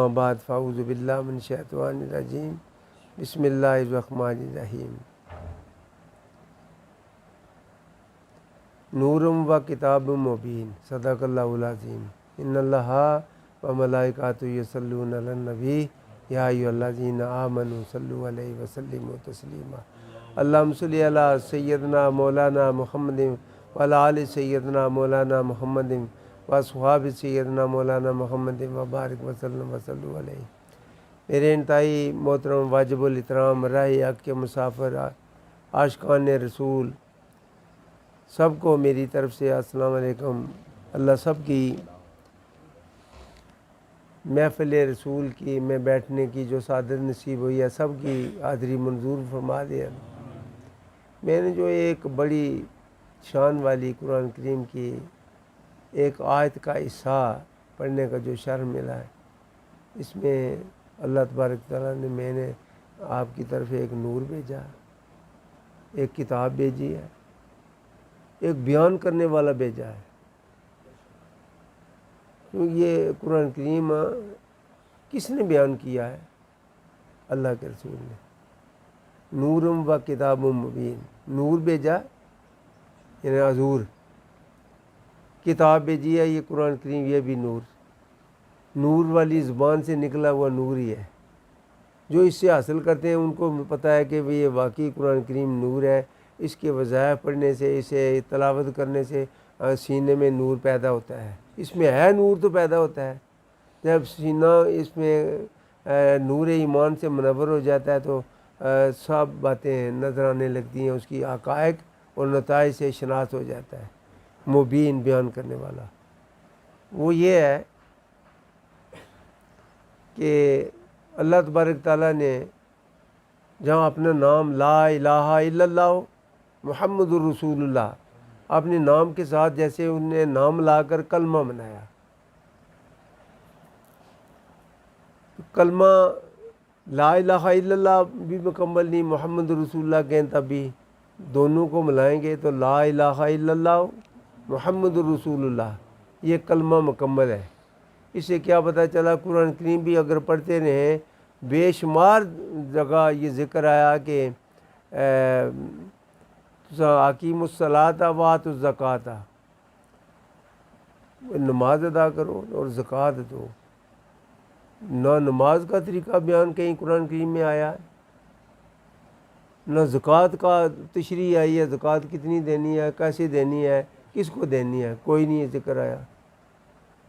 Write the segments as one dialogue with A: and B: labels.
A: بعد فاعوذ باللہ من الشیطان الرجیم بسم اللہ الرحمن الرحیم نورم و کتاب مبین صدق اللہ العظیم ان اللہ و ملائکاتہ یصلون علی النبی یا ایھا الذین آمنوا صلوا علیہ وسلموا تسلیما اللہم صلی علی سیدنا مولانا محمد وعلی آل سیدنا مولانا محمد واصحاب سیدنا مولانا محمد وبارک وسلم وصلوا علیہ۔ میرے انتہائی محترم واجب الاحترام راہ حق کے مسافر عاشقان رسول سب کو میری طرف سے السلام علیکم۔ اللہ سب کی محفل رسول کی میں بیٹھنے کی جو سعادت نصیب ہوئی ہے سب کی حاضری منظور فرما دے۔ میں نے جو ایک بڑی شان والی قرآن کریم کی ایک آیت کا حصہ پڑھنے کا جو شرف ملا ہے، اس میں اللہ تبارک تعالیٰ نے میں نے آپ کی طرف ایک نور بھیجا، ایک کتاب بھیجی ہے، ایک بیان کرنے والا بھیجا ہے۔ یہ قرآن کریم کس نے بیان کیا ہے؟ اللہ کے رسول نے۔ نورم و کتاب مبین، نور بھیجا یعنی حضور، کتاب بھیجی ہے یہ قرآن کریم، یہ بھی نور والی زبان سے نکلا ہوا نور ہی ہے۔ جو اس سے حاصل کرتے ہیں ان کو پتہ ہے کہ یہ واقعی قرآن کریم نور ہے۔ اس کے وظائف پڑھنے سے، اسے تلاوت کرنے سے سینے میں نور پیدا ہوتا ہے۔ اس میں ہے نور تو پیدا ہوتا ہے۔ جب سینہ اس میں نور ایمان سے منور ہو جاتا ہے تو سب باتیں نظر آنے لگتی ہیں، اس کی حقائق اور نتائج سے شناخت ہو جاتا ہے۔ مبین بیان کرنے والا وہ یہ ہے کہ اللہ تبارک تعالیٰ نے جہاں اپنا نام لا الہ الا اللہ محمد الرسول اللہ اپنے نام کے ساتھ جیسے انہوں نے نام لا کر کلمہ بنایا، کلمہ لا الہ الا اللہ بھی مکمل نہیں، محمد رسول اللہ کہیں تب بھی دونوں کو ملائیں گے تو لا الہ الا اللہ محمد رسول اللہ یہ کلمہ مکمل ہے۔ اس سے کیا پتہ چلا؟ قرآن کریم بھی اگر پڑھتے رہیں بے شمار جگہ یہ ذکر آیا کہ اقیموا الصلاۃ وآتوا الزکوٰۃ، نماز ادا کرو اور زکوٰۃ دو۔ نہ نماز کا طریقہ بیان کہیں قرآن کریم میں آیا ہے، نہ زکوٰۃ کا تشریح آئی ہے، زکوٰۃ کتنی دینی ہے، کیسے دینی ہے، کس کو دینی ہے، کوئی نہیں ذکر آیا۔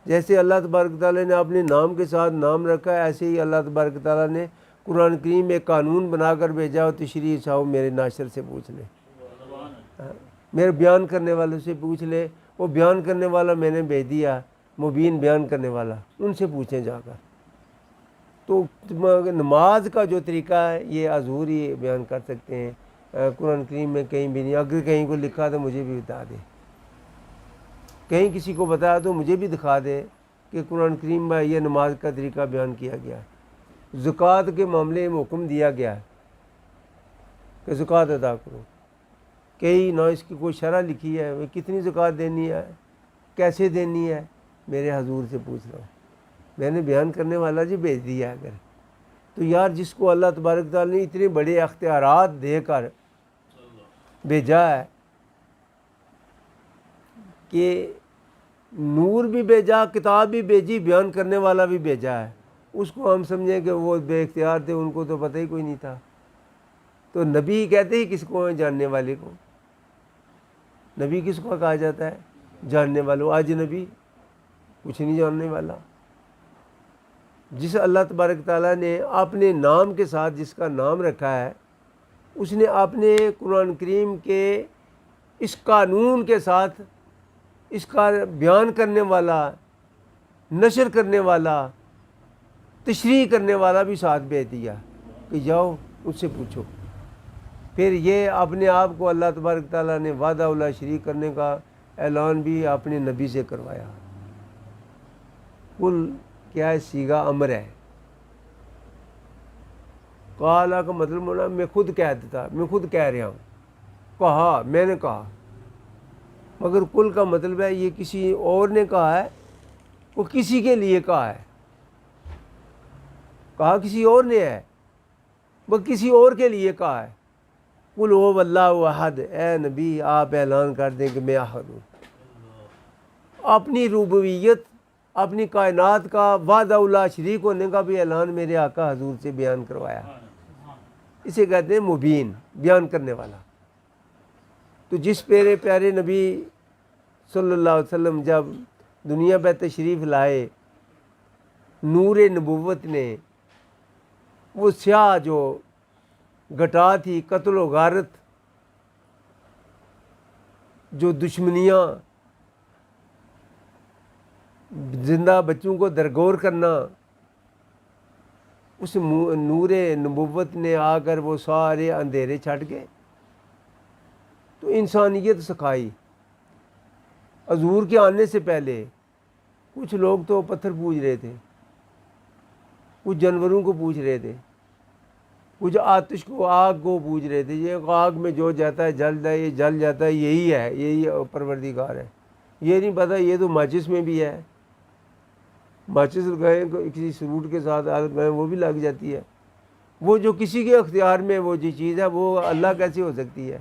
A: جیسے اللہ تبارک تعالیٰ نے اپنے نام کے ساتھ نام رکھا ہے، ایسے ہی اللہ تبارک تعالیٰ نے قرآن کریم میں قانون بنا کر بھیجا، اور تشریح چاہو میرے ناشر سے پوچھ لے، میرے بیان کرنے والوں سے پوچھ لے، وہ بیان کرنے والا میں نے بھیج دیا، مبین بیان کرنے والا، ان سے پوچھیں جا کر۔ تو نماز کا جو طریقہ ہے یہ حضور ہی بیان کر سکتے ہیں، قرآن کریم میں کہیں بھی نہیں۔ اگر کہیں کو لکھا تو مجھے بھی بتا دے، کہیں کسی کو بتایا تو مجھے بھی دکھا دے کہ قرآن کریم میں یہ نماز کا طریقہ بیان کیا گیا ہے۔ زکوٰۃ کے معاملے میں حکم دیا گیا ہے کہ زکوٰۃ ادا کرو، کہیں نہ اس کی کوئی شرح لکھی ہے، وہ کتنی زکوٰۃ دینی ہے، کیسے دینی ہے، میرے حضور سے پوچھ رہا ہوں۔ میں نے بیان کرنے والا جی بھیج دیا اگر تو یار، جس کو اللہ تبارک تعالیٰ نے اتنے بڑے اختیارات دے کر بھیجا ہے کہ نور بھی بھیجا، کتاب بھی بھیجی، بیان کرنے والا بھی بھیجا ہے، اس کو ہم سمجھیں کہ وہ بے اختیار تھے، ان کو تو پتہ ہی کوئی نہیں تھا۔ تو نبی کہتے ہی کس کو ہیں؟ جاننے والے کو۔ نبی کس کو کہا جاتا ہے؟ جاننے والوں۔ آج نبی کچھ نہیں جاننے والا۔ جس اللہ تبارک تعالیٰ نے اپنے نام کے ساتھ جس کا نام رکھا ہے، اس نے اپنے قرآن کریم کے اس قانون کے ساتھ اس کا بیان کرنے والا، نشر کرنے والا، تشریح کرنے والا بھی ساتھ بھیج دیا کہ جاؤ اس سے پوچھو۔ پھر یہ اپنے آپ کو اللہ تبارک تعالیٰ نے وحدہ لا شریک کرنے کا اعلان بھی اپنے نبی سے کروایا۔ کل کیا ہے؟ صیغہ امر ہے۔ قال کا مطلب ہونا میں خود کہہ دیتا، میں خود کہہ رہا ہوں، کہا، میں نے کہا۔ مگر کل کا مطلب ہے یہ کسی اور نے کہا ہے، وہ کسی کے لیے کہا ہے۔ کہا کسی اور نے ہے، وہ کسی اور کے لیے کہا ہے۔ قل هو اللہ احد، اے نبی آپ اعلان کر دیں کہ میں احد ہوں۔ اپنی ربوبیت، اپنی کائنات کا وحدہ لا شریک ہونے کا بھی اعلان میرے آقا حضور سے بیان کروایا۔ اسے کہتے ہیں مبین، بیان کرنے والا۔ تو جس پیارے پیارے نبی صلی اللہ علیہ وسلم جب دنیا پہ تشریف لائے، نور نبوت نے وہ سیاہ جو گھٹا تھی، قتل و غارت، جو دشمنیاں، زندہ بچوں کو درگور کرنا، اس نور نبوت نے آ کر وہ سارے اندھیرے چھٹ گئے، تو انسانیت سکھائی۔ حضور کے آنے سے پہلے کچھ لوگ تو پتھر پوج رہے تھے، کچھ جانوروں کو پوج رہے تھے، کچھ آتش کو، آگ کو پوج رہے تھے۔ یہ آگ میں جو جاتا ہے جل جائے، یہ جل جاتا ہے، یہی ہے، یہی پروردگار ہے۔ یہ نہیں پتہ یہ تو ماچس میں بھی ہے، ماچس لگائیں کسی سروٹ کے ساتھ لگائیں وہ بھی لگ جاتی ہے۔ وہ جو کسی کے اختیار میں وہ جو چیز ہے وہ اللہ کیسے ہو سکتی ہے؟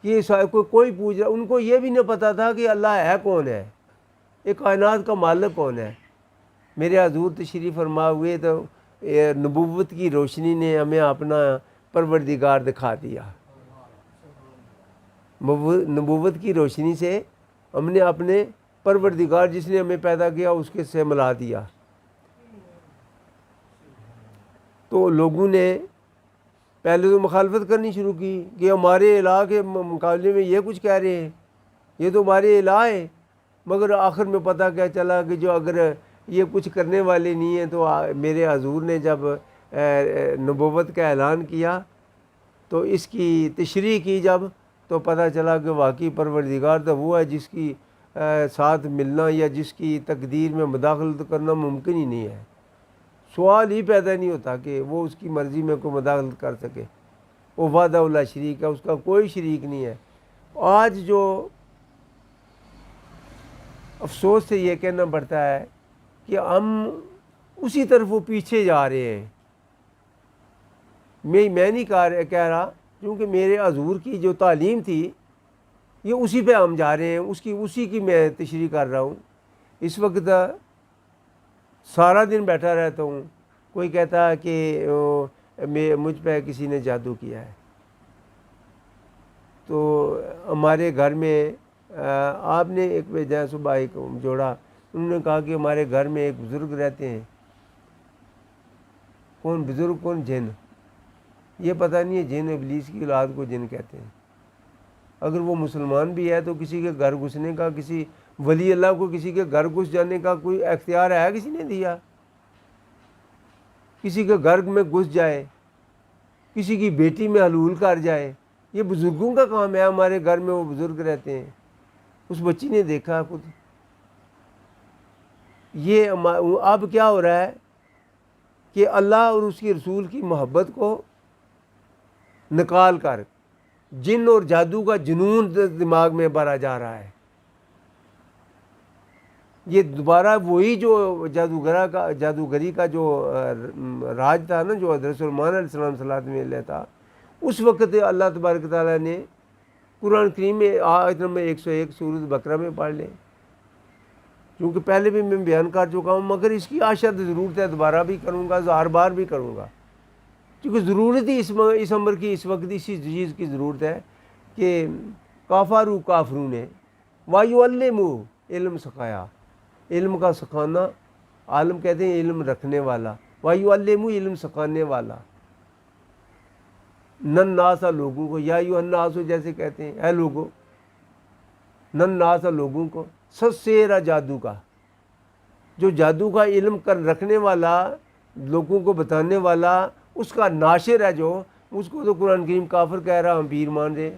A: کہ کوئی پوچھ رہا، ان کو یہ بھی نہیں پتہ تھا کہ اللہ ہے کون ہے، ایک کائنات کا مالک کون ہے۔ میرے حضور تشریف فرما ہوئے تو نبوت کی روشنی نے ہمیں اپنا پروردگار دکھا دیا۔ نبوت کی روشنی سے ہم نے اپنے پروردگار جس نے ہمیں پیدا کیا اس کے سے ملا دیا۔ تو لوگوں نے پہلے تو مخالفت کرنی شروع کی کہ ہمارے الہ کے مقابلے میں یہ کچھ کہہ رہے ہیں، یہ تو ہمارے الہ ہے۔ مگر آخر میں پتہ کیا چلا کہ جو اگر یہ کچھ کرنے والے نہیں ہیں تو میرے حضور نے جب نبوت کا اعلان کیا تو اس کی تشریح کی جب، تو پتہ چلا کہ واقعی پروردگار تو وہ ہے جس کی ساتھ ملنا یا جس کی تقدیر میں مداخلت کرنا ممکن ہی نہیں ہے۔ سوال ہی پیدا نہیں ہوتا کہ وہ اس کی مرضی میں کوئی مداخلت کر سکے۔ وہ وحدہ لا شریک ہے، اس کا کوئی شریک نہیں ہے۔ آج جو افسوس سے یہ کہنا پڑتا ہے کہ ہم اسی طرف وہ پیچھے جا رہے ہیں۔ میں نہیں کہہ رہا، کیونکہ میرے حضور کی جو تعلیم تھی یہ اسی پہ ہم جا رہے ہیں، اسی کی میں تشریح کر رہا ہوں۔ اس وقت سارا دن بیٹھا رہتا ہوں، کوئی کہتا ہے کہ مجھ پہ کسی نے جادو کیا ہے۔ تو ہمارے گھر میں آپ نے ایک بجائے صبح ایک جوڑا، انہوں نے کہا کہ ہمارے گھر میں ایک بزرگ رہتے ہیں۔ کون بزرگ؟ کون؟ جن۔ یہ پتہ نہیں ہے جن ابلیس کی اولاد کو جن کہتے ہیں۔ اگر وہ مسلمان بھی ہے تو کسی کے گھر گھسنے کا، کسی ولی اللہ کو کسی کے گھر گھس جانے کا کوئی اختیار ہے؟ کسی نے دیا؟ کسی کے گھر میں گھس جائے، کسی کی بیٹی میں حلول کر جائے، یہ بزرگوں کا کام ہے۔ ہمارے گھر میں وہ بزرگ رہتے ہیں، اس بچی نے دیکھا خود۔ یہ اب کیا ہو رہا ہے کہ اللہ اور اس کے رسول کی محبت کو نکال کر جن اور جادو کا جنون دماغ میں بھرا جا رہا ہے۔ یہ دوبارہ وہی جو جادوگری کا جو راج تھا نا، جو حضرت سلیمان علیہ السلام صلاۃ میں اللہ تھا، اس وقت اللہ تبارک تعالیٰ نے قرآن کریم میں آیت نمبر 101 سورۃ بقرہ میں پڑھ لیں، کیونکہ پہلے بھی میں بیان کر چکا ہوں، مگر اس کی اشد ضرورت ہے، دوبارہ بھی کروں گا، ہزار بار بھی کروں گا، کیونکہ ضرورت ہی اس امر کی اس وقت اسی چیز کی ضرورت ہے کہ کافروں نے وَيُعَلِّمُ علم سکھایا۔ علم کا سکھانا، عالم کہتے ہیں علم رکھنے والا، وَيُعَلِّمُ علم سکھانے والا، نن ناسا لوگوں کو، یا الناس جیسے کہتے ہیں، اے لوگوں، نن ناسا لوگوں کو، سیرا جادو کا، جو جادو کا علم کر رکھنے والا، لوگوں کو بتانے والا، اس کا ناشر ہے جو، اس کو تو قرآن کریم کافر کہہ رہا، ہم پیر مان رہے۔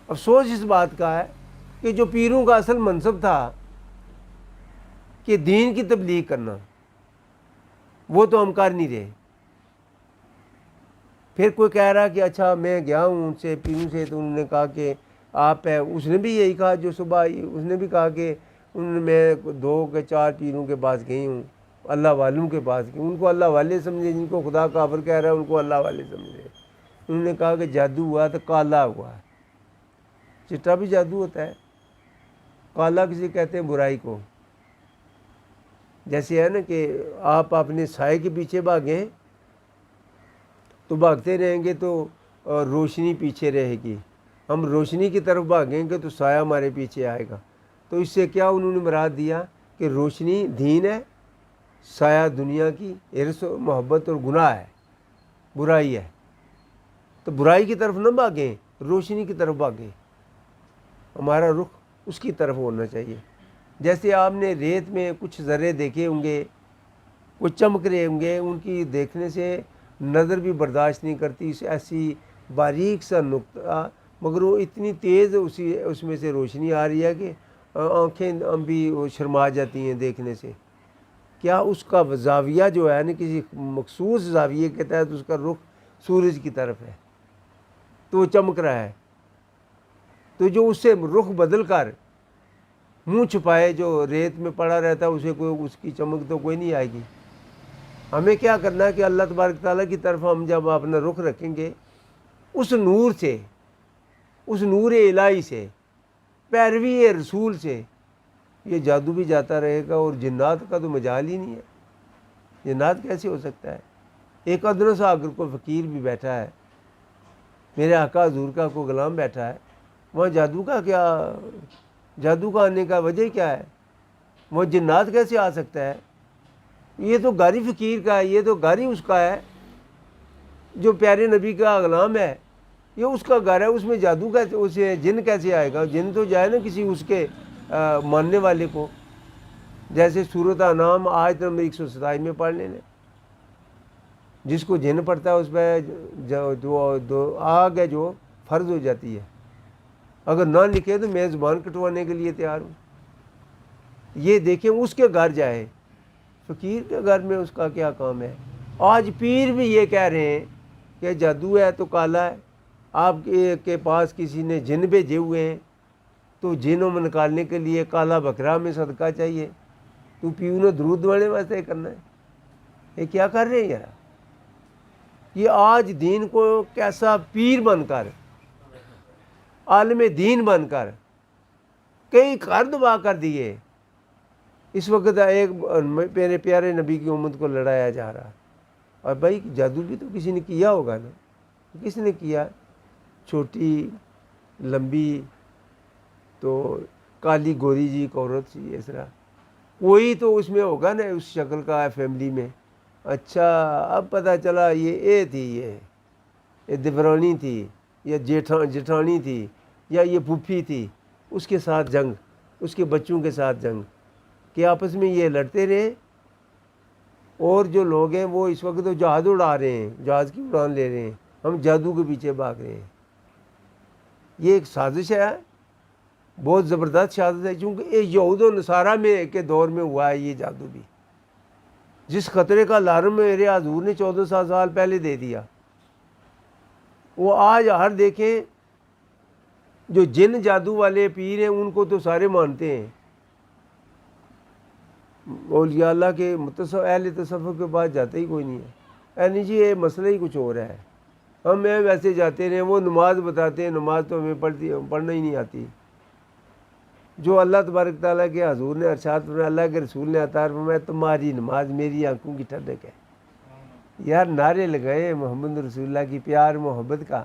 A: افسوس اس بات کا ہے کہ جو پیروں کا اصل منصب تھا کہ دین کی تبلیغ کرنا، وہ تو ہم کر نہیں رہے۔ پھر کوئی کہہ رہا کہ اچھا میں گیا ہوں ان سے، پیروں سے، تو انہوں نے کہا کہ آپ ہے، اس نے بھی یہی کہا جو صبح، اس نے بھی کہا کہ میں 2 کے 4 پیروں کے پاس گئی ہوں، اللہ والوں کے پاس گئے، ان کو اللہ والے سمجھے، جن کو خدا کافر کہہ رہا ہے ان کو اللہ والے سمجھے۔ انہوں نے کہا کہ جادو ہوا تو کالا ہوا ہے، چٹا بھی جادو ہوتا ہے، کالا کسی کہتے ہیں برائی کو۔ جیسے ہے نا کہ آپ اپنے سائے کے پیچھے بھاگیں تو بھاگتے رہیں گے تو روشنی پیچھے رہے گی، ہم روشنی کی طرف بھاگیں گے تو سایہ ہمارے پیچھے آئے گا۔ تو اس سے کیا انہوں نے مراد دیا کہ روشنی دین ہے، سایہ دنیا کی حرص و محبت اور گناہ ہے، برائی ہے۔ تو برائی کی طرف نہ بھاگیں، روشنی کی طرف بھاگیں، ہمارا رخ اس کی طرف ہونا چاہیے۔ جیسے آپ نے ریت میں کچھ ذرے دیکھے ہوں گے، وہ چمک رہے ہوں گے، ان کی دیکھنے سے نظر بھی برداشت نہیں کرتی ایسی باریک سا نقطہ، مگر وہ اتنی تیز اس میں سے روشنی آ رہی ہے کہ آنکھیں بھی شرما جاتی ہیں دیکھنے سے۔ کیا اس کا زاویہ جو ہے نا کسی مخصوص زاویے کے تحت اس کا رخ سورج کی طرف ہے تو وہ چمک رہا ہے۔ تو جو اس سے رخ بدل کر منہ چھپائے جو ریت میں پڑا رہتا ہے اسے کوئی اس کی چمک تو کوئی نہیں آئے گی۔ ہمیں کیا کرنا ہے کہ اللہ تبارک تعالیٰ کی طرف ہم جب اپنا رخ رکھیں گے اس نور سے، اس نور الہی سے، پیروی رسول سے، یہ جادو بھی جاتا رہے گا اور جنات کا تو مجال ہی نہیں ہے۔ جنات کیسے ہو سکتا ہے؟ ایک ادنا سا اگر کوئی فقیر بھی بیٹھا ہے، میرے آقا حضور کا کوئی غلام بیٹھا ہے، وہاں جادو کا کیا، جادو کا آنے کا وجہ کیا ہے؟ وہ جنات کیسے آ سکتا ہے؟ یہ تو گاری فقیر کا ہے، یہ تو گاری اس کا ہے جو پیارے نبی کا غلام ہے، یہ اس کا گھر ہے، اس میں جادو کیسے، اسے جن کیسے آئے گا؟ جن تو جائے نا کسی اس کے ماننے والے کو، جیسے سورۃ انعام آیت نمبر 127 میں پڑھ لینا، جس کو جن پڑتا ہے اس پہ جو آگ ہے جو فرض ہو جاتی ہے، اگر نہ لکھے تو میں زبان کٹوانے کے لیے تیار ہوں۔ یہ دیکھیں اس کے گھر جائے، فقیر کے گھر میں اس کا کیا کام ہے؟ آج پیر بھی یہ کہہ رہے ہیں کہ جادو ہے تو کالا ہے، آپ کے پاس کسی نے جن بھیجے ہوئے ہیں تو جنوں میں نکالنے کے لیے کالا بکرا میں صدقہ چاہیے، تو پیو نے درود والے واسطے کرنا ہے۔ یہ کیا کر رہے ہیں یار؟ یہ آج دین کو کیسا پیر بن کر، عالم دین بن کر کئی گھر دبا کر دیے۔ اس وقت ایک میرے پیارے نبی کی امت کو لڑایا جا رہا، اور بھائی جادو بھی تو کسی نے کیا ہوگا نا، کس نے کیا؟ چھوٹی لمبی تو کالی گوری جی ایک عورت سی، اس طرح کوئی تو اس میں ہوگا نا اس شکل کا ہے فیملی میں۔ اچھا اب پتہ چلا یہ تھی، یہ دیورانی تھی، یا جٹھانی تھی، یا یہ پھوپھی تھی، اس کے ساتھ جنگ، اس کے بچوں کے ساتھ جنگ، کہ آپس میں یہ لڑتے رہے۔ اور جو لوگ ہیں وہ اس وقت تو جہاز اڑا رہے ہیں، جہاز کی اڑان لے رہے ہیں، ہم جادو کے پیچھے بھاگ رہے ہیں۔ یہ ایک سازش ہے، بہت زبردست سازش ہے، چونکہ یہود و نصارہ میں کے دور میں ہوا ہے یہ جادو بھی، جس خطرے کا الارم میرے حضور نے 1400 سال پہلے دے دیا، وہ آج ہر دیکھیں جو جن جادو والے پیر ہیں ان کو تو سارے مانتے ہیں، اولیاء اللہ کے اہل تصوف کے پاس جاتے ہی کوئی نہیں ہے۔ نہیں جی یہ مسئلہ ہی کچھ اور ہے، ہم ویسے جاتے رہے، وہ نماز بتاتے ہیں، نماز تو ہمیں پڑھنا ہی نہیں آتی۔ جو اللہ تبارک تعالیٰ کے حضور نے ارشاد فرمایا، اللہ کے رسول نے عطا فرمایا، تمہاری نماز میری آنکھوں کی ٹھنڈک ہے۔ یار نعرے لگائے محمد رسول اللہ کی پیار محبت کا،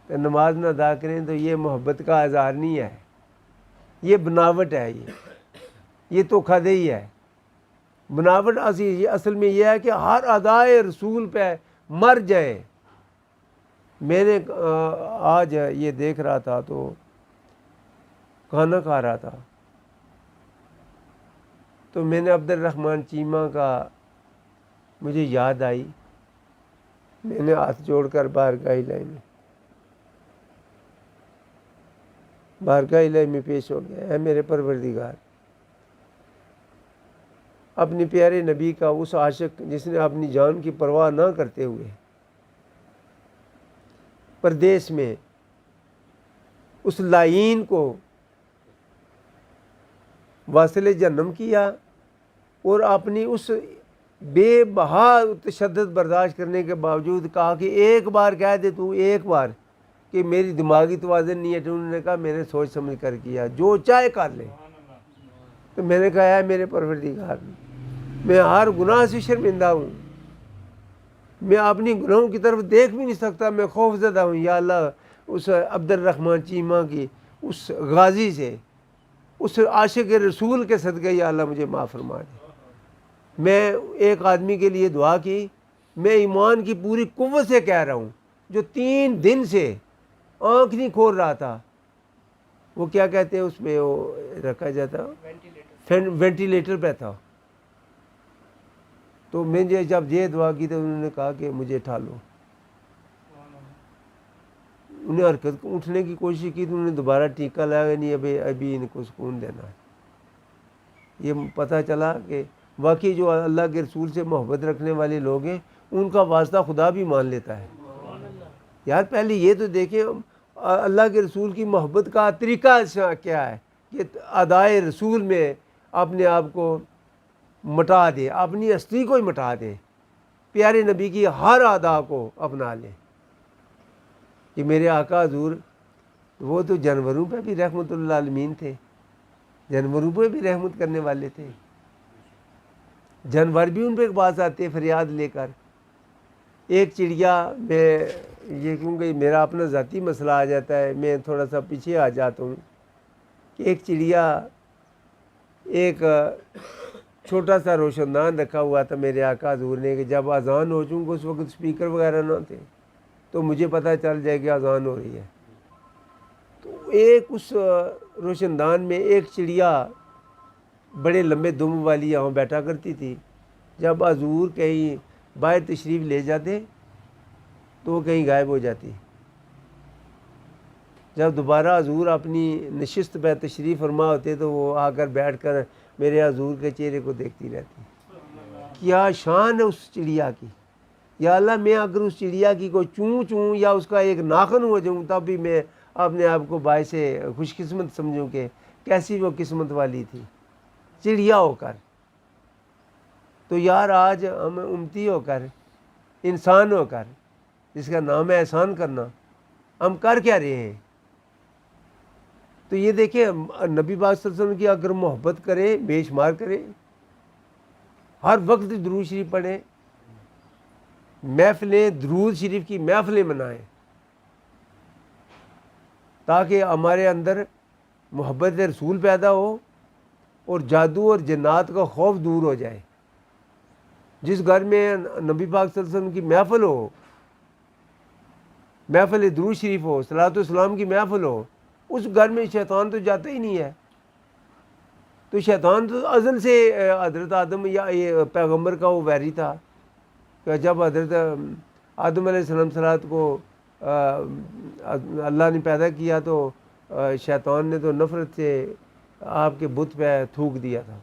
A: تو نماز نہ ادا کریں تو یہ محبت کا اظہار نہیں ہے، یہ بناوٹ ہے، یہ دھوکہ دہی ہے۔ بناوٹ اصل میں یہ ہے کہ ہر ادائے رسول پہ مر جائے۔ میں نے آج یہ دیکھ رہا تھا تو کھانا کھا رہا تھا تو میں نے عبد الرحمن چیمہ کا مجھے یاد آئی، میں نے ہاتھ جوڑ کر بارگاہ الہی میں پیش ہو گیا، اے میرے پروردگار، اپنے پیارے نبی کا اس عاشق جس نے اپنی جان کی پرواہ نہ کرتے ہوئے پردیس میں اس لائین کو واصل جہنم کیا، اور اپنی اس بے بہا تشدد برداشت کرنے کے باوجود کہا کہ ایک بار کہہ دے تو ایک بار کہ میری دماغی توازن نہیں ہے، تو انہوں نے کہا میں نے سوچ سمجھ کر کیا، جو چاہے کر لے۔ تو میں نے کہا ہے میرے پروردگار، میں ہر گناہ سے شرمندہ ہوں، میں اپنی گناہوں کی طرف دیکھ بھی نہیں سکتا، میں خوف زدہ ہوں۔ یا اللہ اس عبد الرحمن چیمہ کی اس غازی سے، اس عاشق رسول کے صدقے یا اللہ مجھے معاف فرما دے۔ میں ایک آدمی کے لیے دعا کی، میں ایمان کی پوری قوت سے کہہ رہا ہوں، جو 3 دن سے آنکھ نہیں کھول رہا تھا، وہ کیا کہتے ہیں اس میں وہ رکھا جاتا وینٹیلیٹر پہ تھا۔ تو میں نے جب یہ دعا کی تو انہوں نے کہا کہ مجھے اٹھا لو۔ انہیں حرکت اٹھنے کی کوشش کی تو انہوں نے دوبارہ ٹیکا لایا، نہیں ابھی ان کو سکون دینا ہے۔ یہ پتہ چلا کہ واقعی جو اللہ کے رسول سے محبت رکھنے والے لوگ ہیں ان کا واسطہ خدا بھی مان لیتا ہے۔ یار پہلے یہ تو دیکھیں اللہ کے رسول کی محبت کا طریقہ کیا ہے کہ ادائے رسول میں اپنے آپ کو مٹا دے، اپنی ہستی کو ہی مٹا دے، پیارے نبی کی ہر ادا کو اپنا لے۔ کہ میرے آقا حضور وہ تو جانوروں پہ بھی رحمت للعالمین تھے، جانوروں پہ بھی رحمت کرنے والے تھے، جانور بھی ان پہ پاس آتے فریاد لے کر۔ ایک چڑیا، میں یہ کیونکہ میرا اپنا ذاتی مسئلہ آ جاتا ہے، میں تھوڑا سا پیچھے آ جاتا ہوں، کہ ایک چڑیا، ایک چھوٹا سا روشن دان رکھا ہوا تھا میرے آقا حضور نے کہ جب اذان ہو چونکہ اس وقت اسپیکر وغیرہ نہ تھے تو مجھے پتہ چل جائے کہ اذان ہو رہی ہے۔ تو ایک اس روشن دان میں ایک چڑیا بڑے لمبے دم والی یہاں بیٹھا کرتی تھی۔ جب حضور کہیں باہر تشریف لے جاتے تو وہ کہیں غائب ہو جاتی۔ جب دوبارہ حضور اپنی نشست پہ تشریف فرما ہوتے تو وہ آ کر بیٹھ کر میرے حضور کے چہرے کو دیکھتی رہتی۔ کیا شان ہے اس چڑیا کی! یا اللہ میں اگر اس چڑیا کی کوئی چوں یا اس کا ایک ناخن ہو جاؤں تب بھی میں اپنے آپ کو باعث خوش قسمت سمجھوں کہ کیسی وہ قسمت والی تھی چڑیا ہو کر۔ تو یار آج ہم امتی ہو کر، انسان ہو کر، جس کا نام ہے احسان کرنا، ہم کر کیا رہے ہیں؟ تو یہ دیکھیں نبی پاک صلی اللہ علیہ وسلم کی اگر محبت کریں، بے شمار کریں، ہر وقت درود شریف پڑھیں، محفلیں درود شریف کی محفلیں منائیں تاکہ ہمارے اندر محبت رسول پیدا ہو اور جادو اور جنات کا خوف دور ہو جائے۔ جس گھر میں نبی پاک صلی اللہ علیہ وسلم کی محفل ہو، محفل درود شریف ہو، صلاۃ والسلام کی محفل ہو، اس گھر میں شیطان تو جاتا ہی نہیں ہے۔ تو شیطان تو ازل سے حضرت آدم یا یہ پیغمبر کا وہ ویری تھا کہ جب حضرت آدم علیہ السلام صلاۃ کو اللہ نے پیدا کیا تو شیطان نے تو نفرت سے آپ کے بت پہ تھوک دیا تھا۔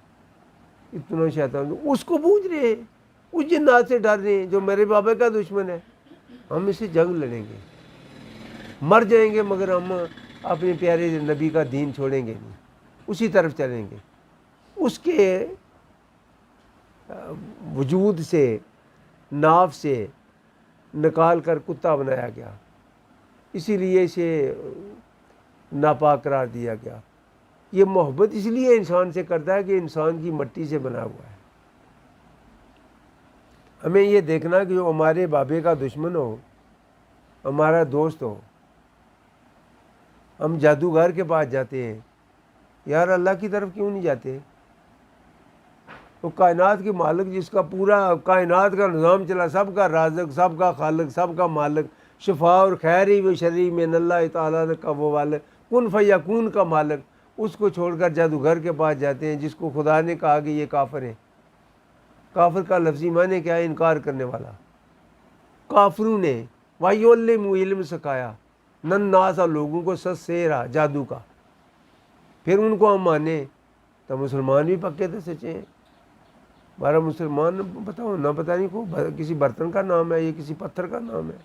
A: اتنا شیطان اس کو پوچھ رہے ہیں، اس جنات سے ڈر رہے ہیں جو میرے بابا کا دشمن ہے۔ ہم اس سے جنگ لڑیں گے، مر جائیں گے، مگر ہم اپنے پیارے نبی کا دین چھوڑیں گے نہیں، اسی طرف چلیں گے۔ اس کے وجود سے، ناف سے نکال کر کتا بنایا گیا، اسی لیے اسے ناپاک قرار دیا گیا۔ یہ محبت اس لیے انسان سے کرتا ہے کہ انسان کی مٹی سے بنا ہوا ہے۔ ہمیں یہ دیکھنا کہ جو ہمارے بابے کا دشمن ہو، ہمارا دوست ہو، ہم جادوگر کے پاس جاتے ہیں، یار اللہ کی طرف کیوں نہیں جاتے؟ وہ کائنات کے مالک جس کا پورا کائنات کا نظام چلا، سب کا رازق، سب کا خالق، سب کا مالک، شفا اور خیری و شری من اللہ تعالیٰ کا وہ والد، کن فیکون کا مالک، اس کو چھوڑ کر جادوگر کے پاس جاتے ہیں جس کو خدا نے کہا کہ یہ کافر ہے۔ کافر کا لفظی معنی کیا ہے؟ انکار کرنے والا۔ کافروں نے وَيُعَلِّمُ علم سکھایا، نناسا لوگوں کو سیرا جادو کا، پھر ان کو ہم مانیں تو مسلمان بھی پکے تھے، سچے ہیں۔ ہمارا مسلمان بتاؤ نہ پتہ نہیں کو کسی برتن کا نام ہے، یہ کسی پتھر کا نام ہے،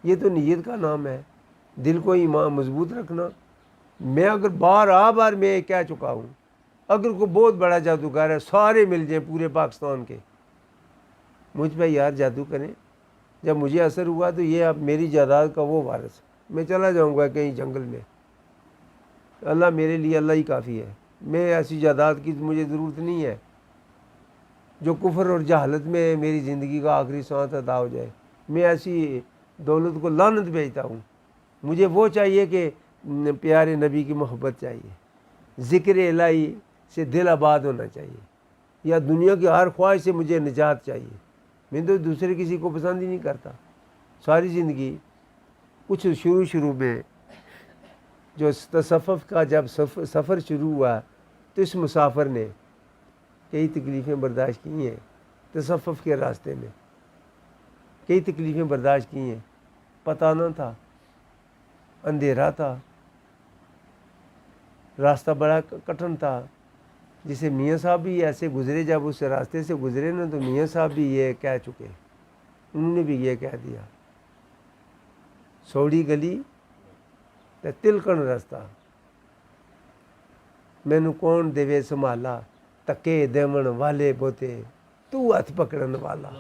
A: یہ تو نیت کا نام ہے، دل کو ایمان مضبوط رکھنا۔ میں اگر بار میں کہہ چکا ہوں اگر کوئی بہت بڑا جادوگر ہے، سارے مل جائیں پورے پاکستان کے، مجھ پہ یار جادو کریں، جب مجھے اثر ہوا تو یہ اب میری جائیداد کا وہ وارث، میں چلا جاؤں گا کہیں جنگل میں، اللہ میرے لیے اللہ ہی کافی ہے، میں ایسی جائیداد کی مجھے ضرورت نہیں ہے جو کفر اور جہالت میں میری زندگی کا آخری سانس ادا ہو جائے، میں ایسی دولت کو لعنت بھیجتا ہوں، مجھے وہ چاہیے کہ پیارے نبی کی محبت چاہیے، ذکر الہی سے دل آباد ہونا چاہیے، یا دنیا کی ہر خواہش سے مجھے نجات چاہیے، میں تو دوسرے کسی کو پسند ہی نہیں کرتا ساری زندگی۔ کچھ شروع میں جو تصوف کا جب سفر شروع ہوا تو اس مسافر نے کئی تکلیفیں برداشت کی ہیں، تصوف کے راستے میں کئی تکلیفیں برداشت کی ہیں، پتہ نہ تھا، اندھیرا تھا، راستہ بڑا کٹھن تھا، جسے میاں صاحب بھی ایسے گزرے، جب اس راستے سے گزرے نا تو میاں صاحب بھی یہ کہہ چکے، انہوں نے بھی یہ کہہ دیا، سوڑی گلی تے تلکن رستہ، مینو کون دے سنبھالا، تکے دیون والے بوتے تو ہاتھ پکڑن والا،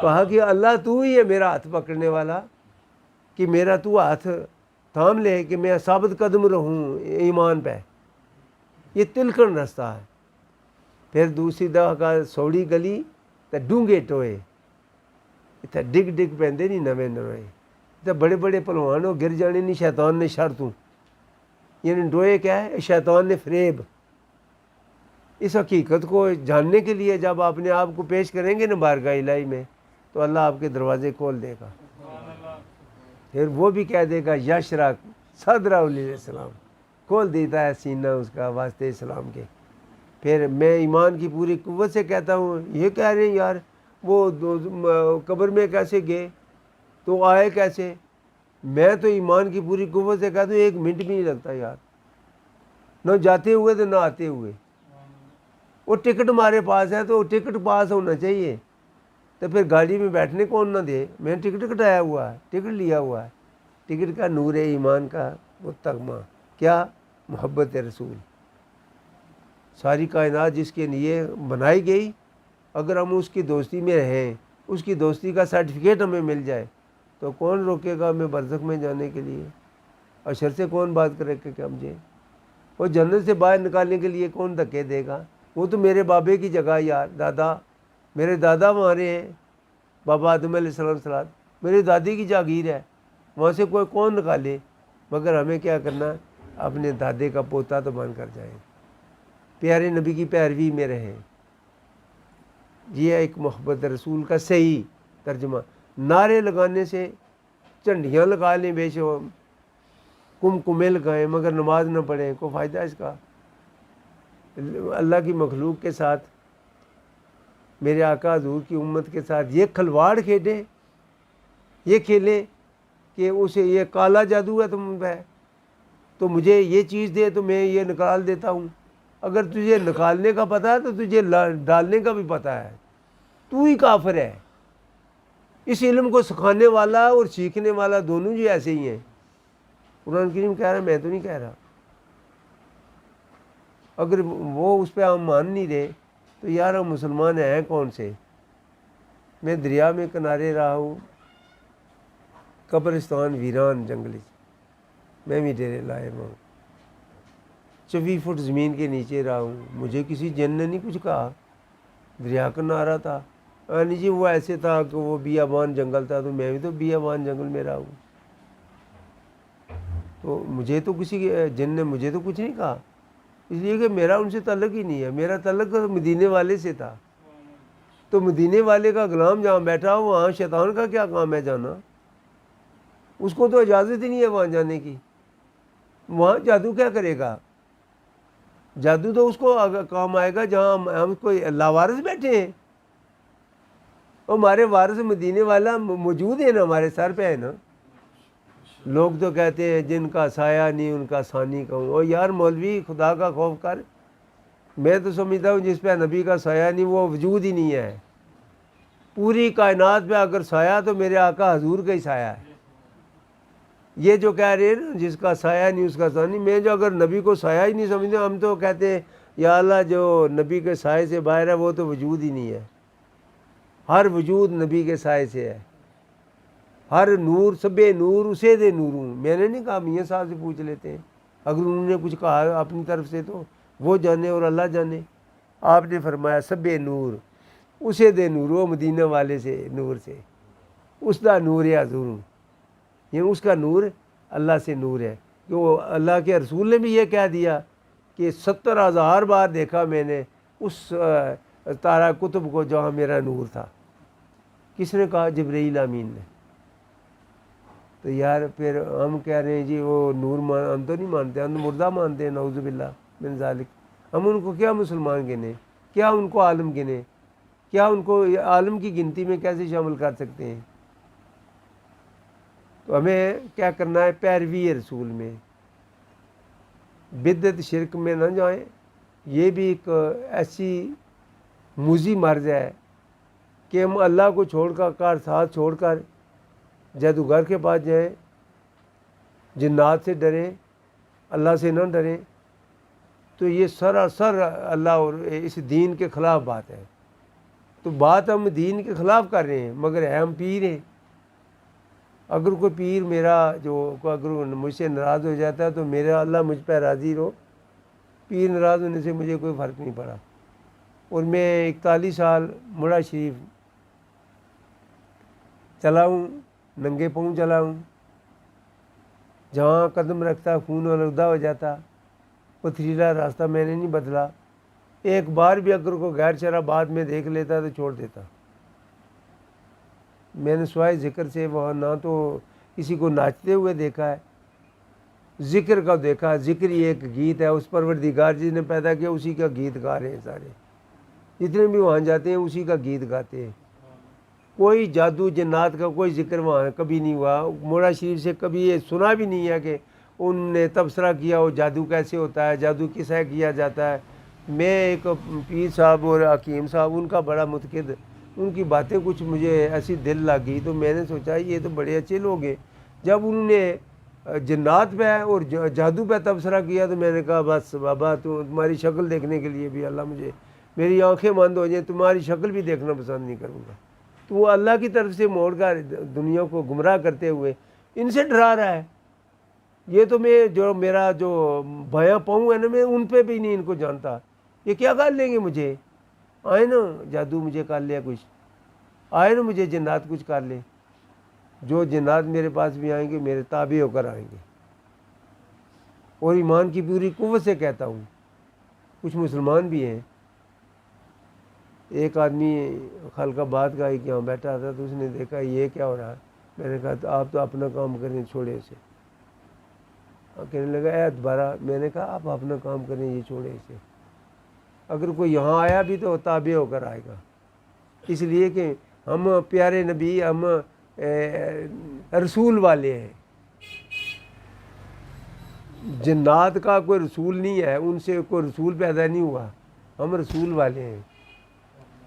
A: کہا کہ اللہ تو ہی ہے میرا ہاتھ پکڑنے والا، کہ میرا تو ہاتھ تھام لے کہ میں ثابت قدم رہوں ایمان پہ، یہ تلکن رستہ ہے۔ پھر دوسری دفعہ کا سوڑی گلی تے ڈونگے ٹوئے، اتنے ڈگ پیندے نہیں نویں تے بڑے بڑے پہلوان ہو گر جانے نہیں، شیطان نے شرطوں، یعنی ڈوئے کیا ہے، شیطان نے فریب۔ اس حقیقت کو جاننے کے لیے جب آپ اپنے آپ کو پیش کریں گے نا بارگاہ الہی میں تو اللہ آپ کے دروازے کھول دے گا، پھر وہ بھی کہہ دے گا یشرق صدرہ علیہ السلام، کھول دیتا ہے سینہ اس کا واسطے اسلام کے۔ پھر میں ایمان کی پوری قوت سے کہتا ہوں، یہ کہہ رہے ہیں یار وہ قبر میں کیسے گئے تو آئے کیسے، میں تو ایمان کی پوری قوت سے کہتا ہوں 1 منٹ بھی نہیں لگتا یار، نہ جاتے ہوئے تو نہ آتے ہوئے، وہ ٹکٹ ہمارے پاس ہے تو ٹکٹ پاس ہونا چاہیے، تو پھر گاڑی میں بیٹھنے کون نہ دے، میں نے ٹکٹ کٹایا ہوا ہے، ٹکٹ لیا ہوا ہے، ٹکٹ کا نور ایمان کا وہ تغمہ کیا، محبت رسول، ساری کائنات جس کے لیے بنائی گئی، اگر ہم اس کی دوستی میں رہیں، اس کی دوستی کا سرٹیفکیٹ ہمیں مل جائے تو کون روکے گا ہمیں برزخ میں جانے کے لیے، اشر سے کون بات کرے کہ ہم جائیں، وہ جنت سے باہر نکالنے کے لیے کون دھکے دے گا، وہ تو میرے بابے کی جگہ یار، دادا میرے دادا ہمارے ہیں، بابا آدم علیہ السلام صلاۃ میری دادی کی جاگیر ہے، وہاں سے کوئی کون نکالے، مگر ہمیں کیا کرنا، اپنے دادے کا پوتا تو بن کر جائیں، پیارے نبی کی پیروی میں رہیں، یہ ایک محبت رسول کا صحیح ترجمہ۔ نعرے لگانے سے، جھنڈیاں لگا لیں بے شمار، کمکمے لگائیں مگر نماز نہ پڑھیں، کوئی فائدہ اس کا؟ اللہ کی مخلوق کے ساتھ، میرے آقا حضور کی امت کے ساتھ یہ کھلواڑ کھیلیں، یہ کھیلیں کہ اسے یہ کالا جادو ہے تم پہ، تو مجھے یہ چیز دے تو میں یہ نکال دیتا ہوں، اگر تجھے نکالنے کا پتہ ہے تو تجھے ڈالنے کا بھی پتہ ہے، تو ہی کافر ہے۔ اس علم کو سکھانے والا اور سیکھنے والا دونوں جی ایسے ہی ہیں، قرآن کریم کہہ رہا ہے، میں تو نہیں کہہ رہا۔ اگر وہ اس پہ ہم مان نہیں رہے تو یار ہم مسلمان ہیں کون سے؟ میں دریا میں کنارے رہا ہوں، قبرستان ویران جنگلی، میں بھی ڈیرے لائے ہوا ہوں، 24 فٹ زمین کے نیچے رہا ہوں، مجھے کسی جن نے نہیں کچھ کہا، دریا کنارہ تھا، نہیں جی وہ ایسے تھا کہ وہ بیابان جنگل تھا تو میں بھی تو بیابان جنگل میں رہا ہوں، تو مجھے تو کسی جن نے مجھے تو کچھ نہیں کہا، اس لیے کہ میرا ان سے تعلق ہی نہیں ہے، میرا تعلق مدینے والے سے تھا، تو مدینے والے کا غلام جہاں بیٹھا ہو وہاں شیطان کا کیا کام ہے جانا، اس کو تو اجازت ہی نہیں ہے وہاں جانے کی، وہاں جادو کیا کرے گا، جادو تو اس کو کام آئے گا جہاں ہم کوئی لاوارث بیٹھے ہیں، ہمارے وارث مدینے والا موجود ہے نا، ہمارے سر پہ ہے نا۔ لوگ تو کہتے ہیں جن کا سایہ نہیں ان کا ثانی کہوں، او یار مولوی خدا کا خوف کر، میں تو سمجھتا ہوں جس پہ نبی کا سایہ نہیں وہ وجود ہی نہیں ہے، پوری کائنات پہ اگر سایہ تو میرے آقا حضور کا ہی سایہ ہے، یہ جو کہہ رہے ہیں نا جس کا سایہ نہیں اس کا ثانی، میں جو اگر نبی کو سایہ ہی نہیں سمجھتے، ہم تو کہتے ہیں یا اللہ جو نبی کے سائے سے باہر ہے وہ تو وجود ہی نہیں ہے، ہر وجود نبی کے سائے سے ہے، ہر نور سب نور اسے دے نوروں. میں نے نہیں کہا، میاں صاحب سے پوچھ لیتے ہیں، اگر انہوں نے کچھ کہا اپنی طرف سے تو وہ جانے اور اللہ جانے. آپ نے فرمایا سب نور اسے دے نور، وہ مدینہ والے سے نور سے، اس کا نور ہے حضور، یعنی اس کا نور اللہ سے نور ہے. کہ وہ اللہ کے رسول نے بھی یہ کہہ دیا کہ 70,000 بار دیکھا میں نے اس تارا قطب کو جہاں میرا نور تھا. کس نے کہا؟ جبرائیل امین نے. تو یار پھر ہم کہہ رہے ہیں جی وہ نور ہم تو نہیں مانتے، ہم مردہ مانتے ہیں، نعوذ باللہ من ذالک. ہم ان کو کیا مسلمان گنے، کیا ان کو عالم گنے، کیا ان کو عالم کی گنتی میں کیسے شامل کر سکتے ہیں؟ تو ہمیں کیا کرنا ہے؟ پیروی رسول میں، بدعت شرک میں نہ جائیں. یہ بھی ایک ایسی موذی مرض ہے کہ ہم اللہ کو چھوڑ کر ساتھ چھوڑ کر جادوگر کے پاس جائیں، جنات سے ڈریں، اللہ سے نہ ڈریں. تو یہ سراسر اللہ اور اس دین کے خلاف بات ہے. تو بات ہم دین کے خلاف کر رہے ہیں مگر ہے ہم پیر ہیں. اگر کوئی پیر میرا اگر مجھ سے ناراض ہو جاتا ہے تو میرا اللہ مجھ پہ راضی رہو، پیر ناراض ہونے سے مجھے کوئی فرق نہیں پڑا. اور میں 41 سال مڑا شریف چلا ہوں، ننگے پاؤں چلا ہوں، جہاں قدم رکھتا خون آلودہ ہو جاتا. پتھریلا راستہ میں نے نہیں بدلا. ایک بار بھی اگر کو غیر شرع بات میں دیکھ لیتا تو چھوڑ دیتا. میں نے سوائے ذکر سے وہاں نہ تو کسی کو ناچتے ہوئے دیکھا ہے، ذکر کا دیکھا. ذکر ہی ایک گیت ہے، اس پروردگار جس نے پیدا کیا اسی کا گیت گا رہے ہیں سارے. جتنے بھی وہاں جاتے ہیں اسی کا گیت گاتے ہیں. کوئی جادو جنات کا کوئی ذکر وہاں کبھی نہیں ہوا. موڑا شریف سے کبھی یہ سنا بھی نہیں ہے کہ ان نے تبصرہ کیا ہو جادو کیسے ہوتا ہے، جادو کس ہے کیا جاتا ہے. میں ایک پیر صاحب اور حکیم صاحب ان کا بڑا متقد، ان کی باتیں کچھ مجھے ایسی دل لگی تو میں نے سوچا یہ تو بڑے اچھے لوگ ہیں. جب انہوں نے جنات پہ اور جادو پہ تبصرہ کیا تو میں نے کہا بس بابا تمہاری شکل دیکھنے کے لیے بھی اللہ مجھے، میری آنکھیں بند ہو جائیں، تمہاری شکل بھی دیکھنا پسند نہیں کروں گا. تو وہ اللہ کی طرف سے موڑ کر دنیا کو گمراہ کرتے ہوئے ان سے ڈرا رہا ہے. یہ تو میں جو میرا جو بایاں پاؤں ہے نا، میں ان پہ بھی نہیں ان کو جانتا. یہ کیا کر لیں گے مجھے؟ آئے نا جادو مجھے کر لیا کچھ، آئے نا مجھے جنات کچھ کر لے. جو جنات میرے پاس بھی آئیں گے میرے تابع ہو کر آئیں گے. اور ایمان کی پوری قوت سے کہتا ہوں، کچھ مسلمان بھی ہیں. ایک آدمی خلقہ بات کا کہ یہاں بیٹھا تھا تو اس نے دیکھا یہ کیا ہو رہا ہے. میں نے کہا تو آپ تو اپنا کام کریں، چھوڑے اسے. کہنے لگا اے دوبارہ. میں نے کہا آپ اپنا کام کریں، یہ چھوڑے اسے. اگر کوئی یہاں آیا بھی تو تابع ہو کر آئے گا، اس لیے کہ ہم پیارے نبی، ہم رسول والے ہیں. جنات کا کوئی رسول نہیں ہے، ان سے کوئی رسول پیدا نہیں ہوا. ہم رسول والے ہیں،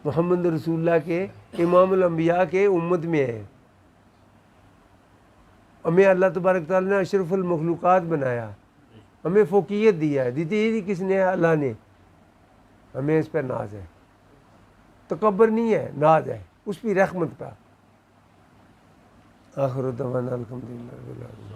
A: محمد رسول اللہ کے امام الانبیاء کے امت میں ہیں. ہمیں اللہ تبارک تعالیٰ نے اشرف المخلوقات بنایا، ہمیں فوقیت دیا ہے. دیتی ہی کس نے؟ اللہ نے. ہمیں اس پر ناز ہے، تکبر نہیں ہے، ناز ہے اس کی رحمت کا. آخر دعوانا الحمدللہ رب العالمین.